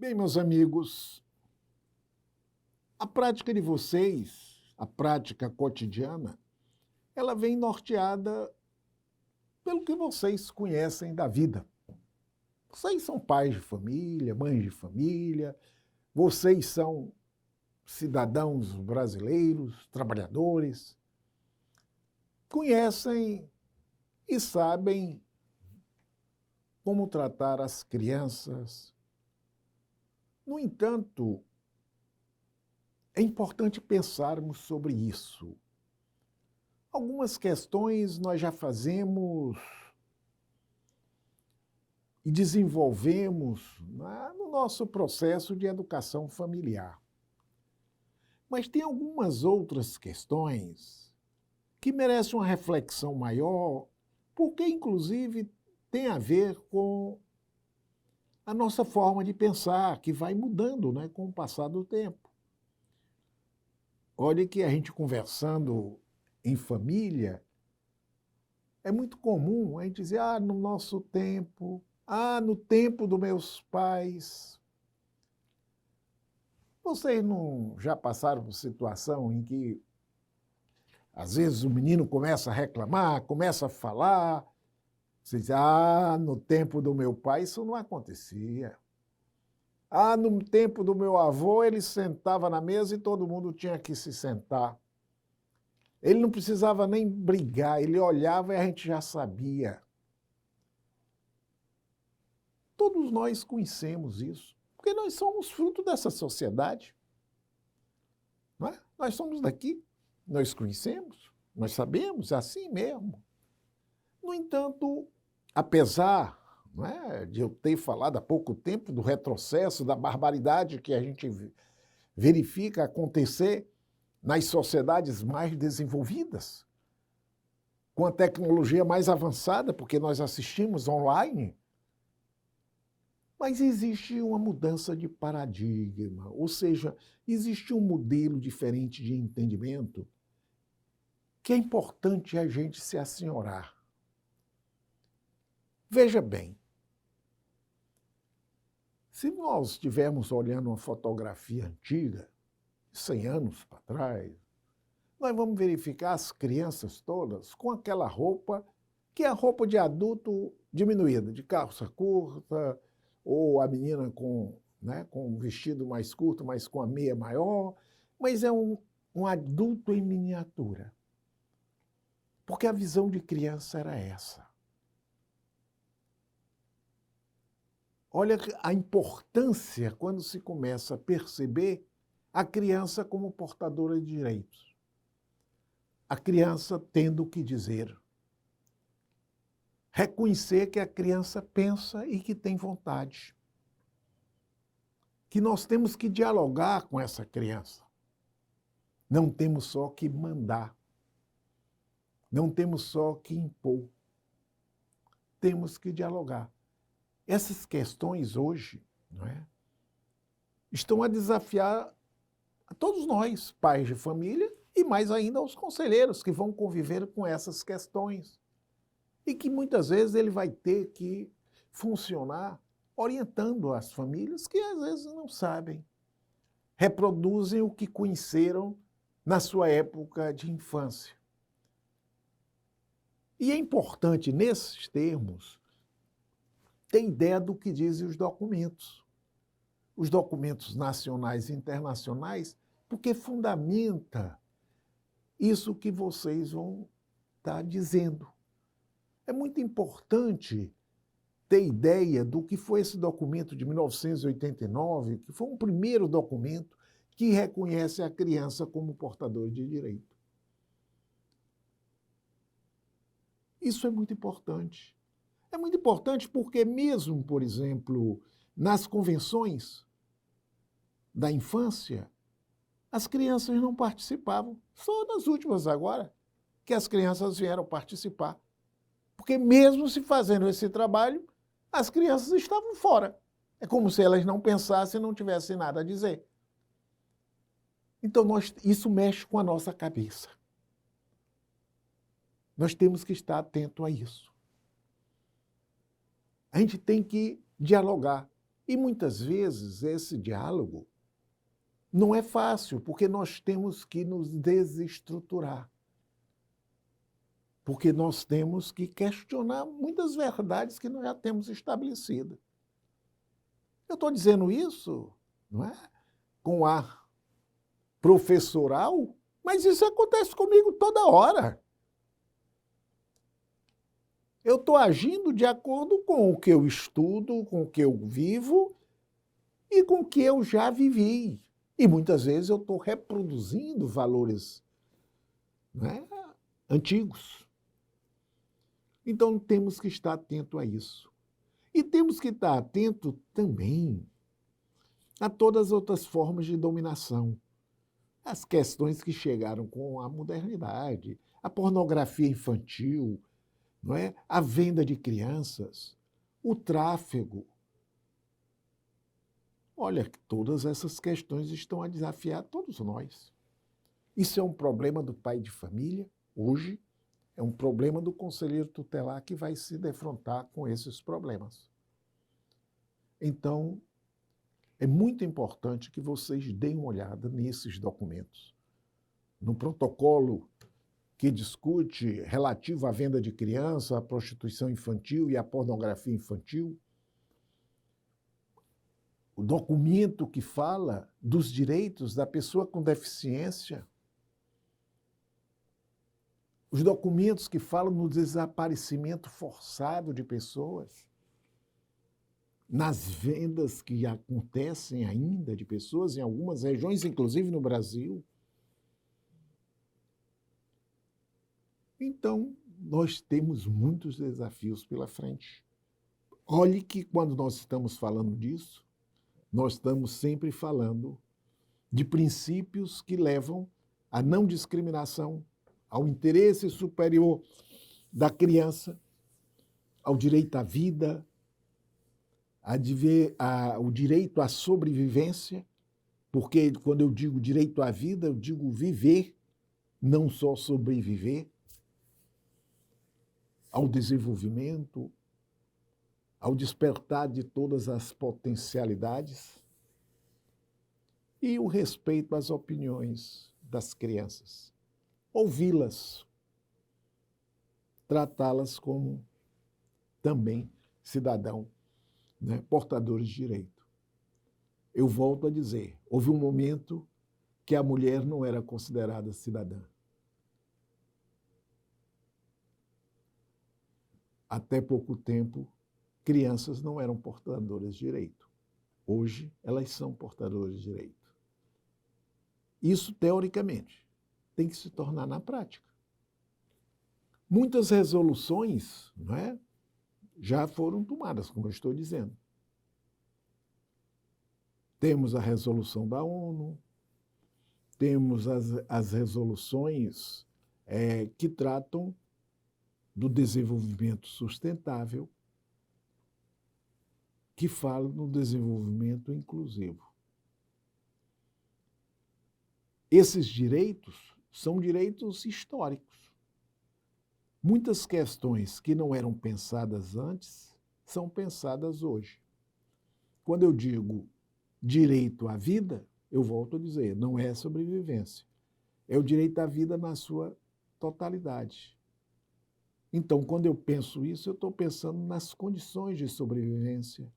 Bem, meus amigos, a prática de vocês, a prática cotidiana, ela vem norteada pelo que vocês conhecem da vida. Vocês são pais de família, mães de família, vocês são cidadãos brasileiros, trabalhadores, conhecem e sabem como tratar as crianças. No entanto, é importante pensarmos sobre isso. Algumas questões nós já fazemos e desenvolvemos no nosso processo de educação familiar. Mas tem algumas outras questões que merecem uma reflexão maior, porque, inclusive, tem a ver com a nossa forma de pensar, que vai mudando, com o passar do tempo. Olha que a gente conversando em família, é muito comum a gente dizer, no nosso tempo, no tempo dos meus pais. Vocês não já passaram por situação em que, às vezes, o menino começa a reclamar, começa a falar, você diz, no tempo do meu pai isso não acontecia. No tempo do meu avô ele sentava na mesa e todo mundo tinha que se sentar. Ele não precisava nem brigar, ele olhava e a gente já sabia. Todos nós conhecemos isso, porque nós somos fruto dessa sociedade. Não é? Nós somos daqui, nós conhecemos, nós sabemos, é assim mesmo. No entanto, apesar de eu ter falado há pouco tempo do retrocesso, da barbaridade que a gente verifica acontecer nas sociedades mais desenvolvidas, com a tecnologia mais avançada, porque nós assistimos online, mas existe uma mudança de paradigma, ou seja, existe um modelo diferente de entendimento que é importante a gente se assenhorar. Veja bem, se nós estivermos olhando uma fotografia antiga, 100 anos para trás, nós vamos verificar as crianças todas com aquela roupa que é a roupa de adulto diminuída, de calça curta, ou a menina com um vestido mais curto, mas com a meia maior, mas é um adulto em miniatura. Porque a visão de criança era essa. Olha a importância quando se começa a perceber a criança como portadora de direitos. A criança tendo o que dizer. Reconhecer que a criança pensa e que tem vontade. Que nós temos que dialogar com essa criança. Não temos só que mandar. Não temos só que impor. Temos que dialogar. Essas questões hoje estão a desafiar a todos nós, pais de família, e mais ainda aos conselheiros que vão conviver com essas questões. E que muitas vezes ele vai ter que funcionar orientando as famílias que às vezes não sabem, reproduzem o que conheceram na sua época de infância. E é importante, nesses termos, ter ideia do que dizem os documentos nacionais e internacionais, porque fundamenta isso que vocês vão estar dizendo. É muito importante ter ideia do que foi esse documento de 1989, que foi um primeiro documento que reconhece a criança como portadora de direito. Isso é muito importante. É muito importante porque mesmo, por exemplo, nas convenções da infância, as crianças não participavam. Só nas últimas agora que as crianças vieram participar. Porque mesmo se fazendo esse trabalho, as crianças estavam fora. É como se elas não pensassem e não tivessem nada a dizer. Então, isso mexe com a nossa cabeça. Nós temos que estar atento a isso. A gente tem que dialogar. E muitas vezes esse diálogo não é fácil, porque nós temos que nos desestruturar. Porque nós temos que questionar muitas verdades que nós já temos estabelecidas. Eu estou dizendo isso, não é, com ar professoral, mas isso acontece comigo toda hora. Eu estou agindo de acordo com o que eu estudo, com o que eu vivo e com o que eu já vivi. E muitas vezes eu estou reproduzindo valores, né, antigos. Então temos que estar atento a isso. E temos que estar atento também a todas as outras formas de dominação. As questões que chegaram com a modernidade, a pornografia infantil, não é? A venda de crianças, o tráfego. Olha, todas essas questões estão a desafiar todos nós. Isso é um problema do pai de família, hoje, é um problema do conselheiro tutelar que vai se defrontar com esses problemas. Então, é muito importante que vocês deem uma olhada nesses documentos. No protocolo que discute relativo à venda de criança, à prostituição infantil e à pornografia infantil, o documento que fala dos direitos da pessoa com deficiência, os documentos que falam no desaparecimento forçado de pessoas, nas vendas que acontecem ainda de pessoas em algumas regiões, inclusive no Brasil. Então, nós temos muitos desafios pela frente. Olhe que quando nós estamos falando disso, nós estamos sempre falando de princípios que levam à não discriminação, ao interesse superior da criança, ao direito à vida, o direito à sobrevivência, porque quando eu digo direito à vida, eu digo viver, não só sobreviver, ao desenvolvimento, ao despertar de todas as potencialidades e o respeito às opiniões das crianças. Ouvi-las, tratá-las como também cidadão, né, portadores de direito. Eu volto a dizer, houve um momento que a mulher não era considerada cidadã. Até pouco tempo, crianças não eram portadoras de direito. Hoje, elas são portadoras de direito. Isso, teoricamente, tem que se tornar na prática. Muitas resoluções, não é, já foram tomadas, como eu estou dizendo. Temos a resolução da ONU, temos as resoluções que tratam do desenvolvimento sustentável, que falam no desenvolvimento inclusivo. Esses direitos são direitos históricos. Muitas questões que não eram pensadas antes são pensadas hoje. Quando eu digo direito à vida, eu volto a dizer, não é sobrevivência. É o direito à vida na sua totalidade. Então, quando eu penso isso, eu estou pensando nas condições de sobrevivência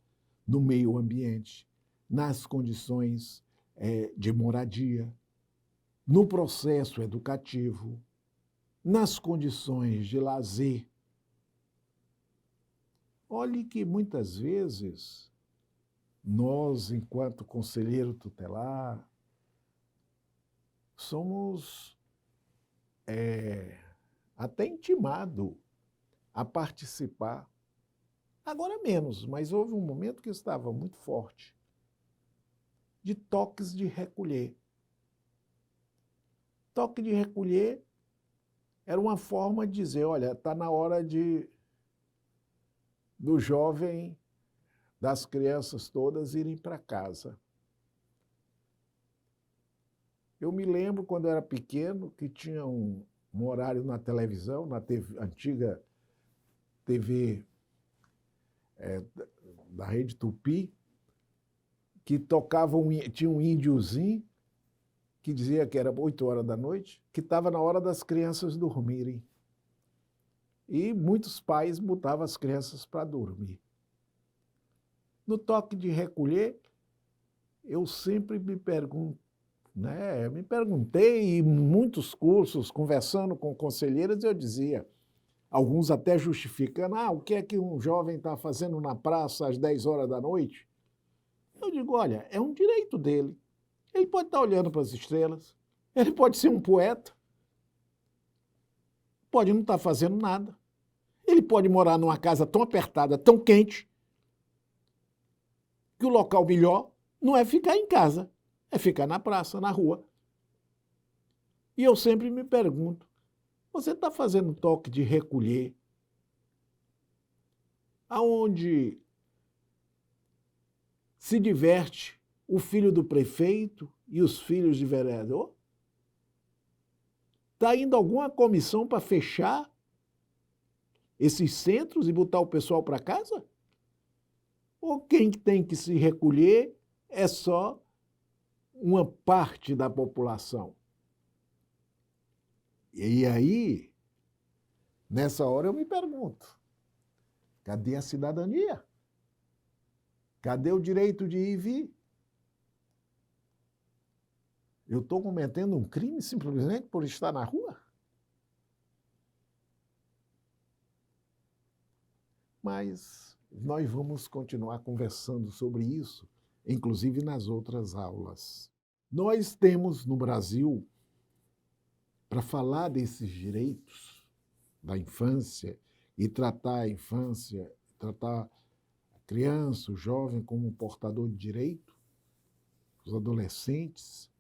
no meio ambiente, nas condições de moradia, no processo educativo, nas condições de lazer. Olhe que muitas vezes nós, enquanto conselheiro tutelar, somos até intimados a participar. Agora menos, mas houve um momento que estava muito forte, de toques de recolher. Toque de recolher era uma forma de dizer, olha, está na hora do jovem, das crianças todas irem para casa. Eu me lembro, quando eu era pequeno, que tinha um horário na televisão, na antiga TV da Rede Tupi, que tocava, tinha um índiozinho que dizia que era 8 horas da noite, que estava na hora das crianças dormirem. E muitos pais botavam as crianças para dormir. No toque de recolher, eu sempre me pergunto, né? Me perguntei, em muitos cursos, conversando com conselheiras, eu dizia, alguns até justificando, o que é que um jovem está fazendo na praça às 10 horas da noite? Eu digo, olha, é um direito dele. Ele pode estar olhando para as estrelas, ele pode ser um poeta, pode não estar fazendo nada. Ele pode morar numa casa tão apertada, tão quente, que o local melhor não é ficar em casa, é ficar na praça, na rua. E eu sempre me pergunto, você está fazendo toque de recolher aonde se diverte o filho do prefeito e os filhos de vereador? Está indo alguma comissão para fechar esses centros e botar o pessoal para casa? Ou quem tem que se recolher é só uma parte da população? E aí, nessa hora eu me pergunto, cadê a cidadania? Cadê o direito de ir e vir? Eu estou cometendo um crime simplesmente por estar na rua? Mas nós vamos continuar conversando sobre isso, inclusive nas outras aulas. Nós temos no Brasil, para falar desses direitos da infância e tratar a infância, tratar a criança, o jovem como um portador de direito, os adolescentes,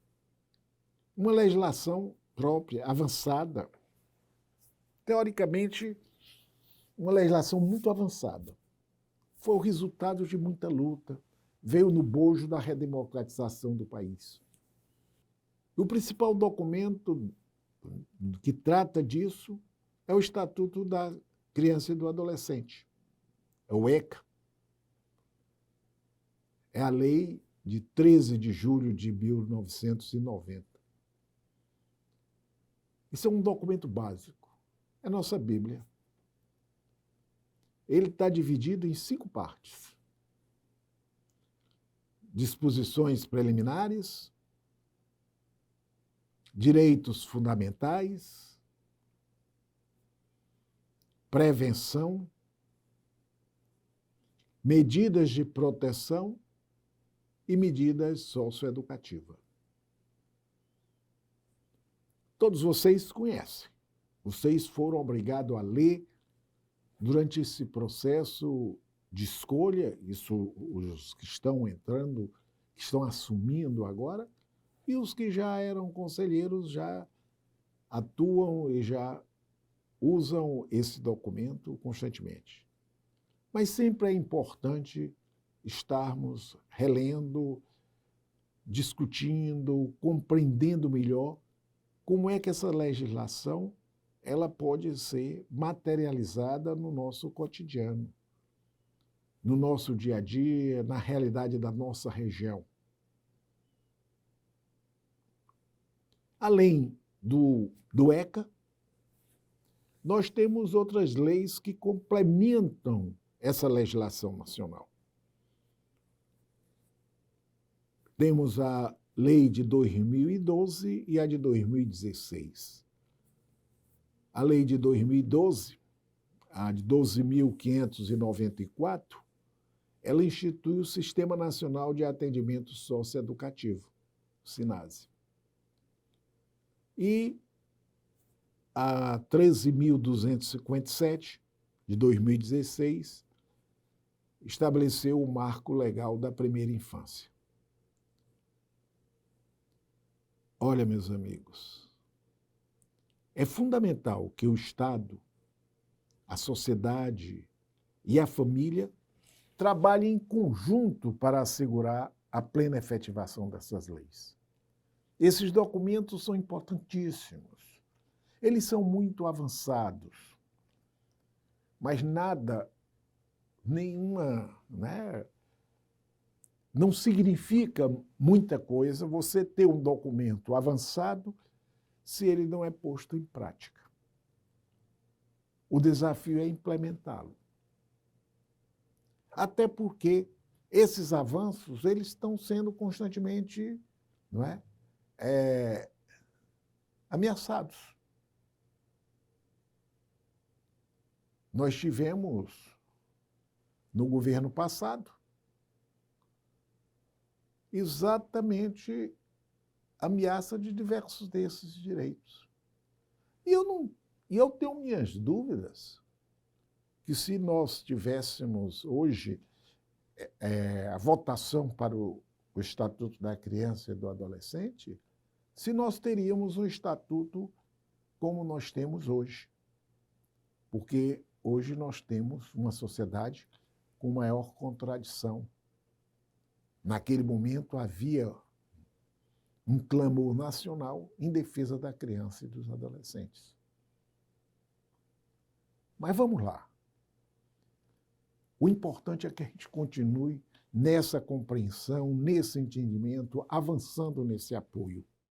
uma legislação própria, avançada, teoricamente, uma legislação muito avançada. Foi o resultado de muita luta, veio no bojo da redemocratização do país. O principal documento que trata disso é o Estatuto da Criança e do Adolescente, é o ECA. É a lei de 13 de julho de 1990. Isso é um documento básico, é a nossa Bíblia. Ele está dividido em 5 partes. Disposições preliminares, direitos fundamentais, prevenção, medidas de proteção e medidas socioeducativas. Todos vocês conhecem. Vocês foram obrigados a ler durante esse processo de escolha, isso os que estão entrando, que estão assumindo agora, e os que já eram conselheiros já atuam e já usam esse documento constantemente. Mas sempre é importante estarmos relendo, discutindo, compreendendo melhor como é que essa legislação ela pode ser materializada no nosso cotidiano, no nosso dia a dia, na realidade da nossa região. Além do ECA, nós temos outras leis que complementam essa legislação nacional. Temos a lei de 2012 e a de 2016. A lei de 2012, a de 12.594, ela institui o Sistema Nacional de Atendimento Socioeducativo, o SINASE. E a 13.257, de 2016, estabeleceu o marco legal da primeira infância. Olha, meus amigos, é fundamental que o Estado, a sociedade e a família trabalhem em conjunto para assegurar a plena efetivação dessas leis. Esses documentos são importantíssimos. Eles são muito avançados, mas nenhuma não significa muita coisa você ter um documento avançado se ele não é posto em prática. O desafio é implementá-lo. Até porque esses avanços eles estão sendo constantemente, não é, ameaçados. Nós tivemos, no governo passado, exatamente ameaça de diversos desses direitos. E eu tenho minhas dúvidas que se nós tivéssemos hoje a votação para o Estatuto da Criança e do Adolescente, se nós teríamos um estatuto como nós temos hoje. Porque hoje nós temos uma sociedade com maior contradição. Naquele momento havia um clamor nacional em defesa da criança e dos adolescentes. Mas vamos lá. O importante é que a gente continue nessa compreensão, nesse entendimento, avançando nesse apoio.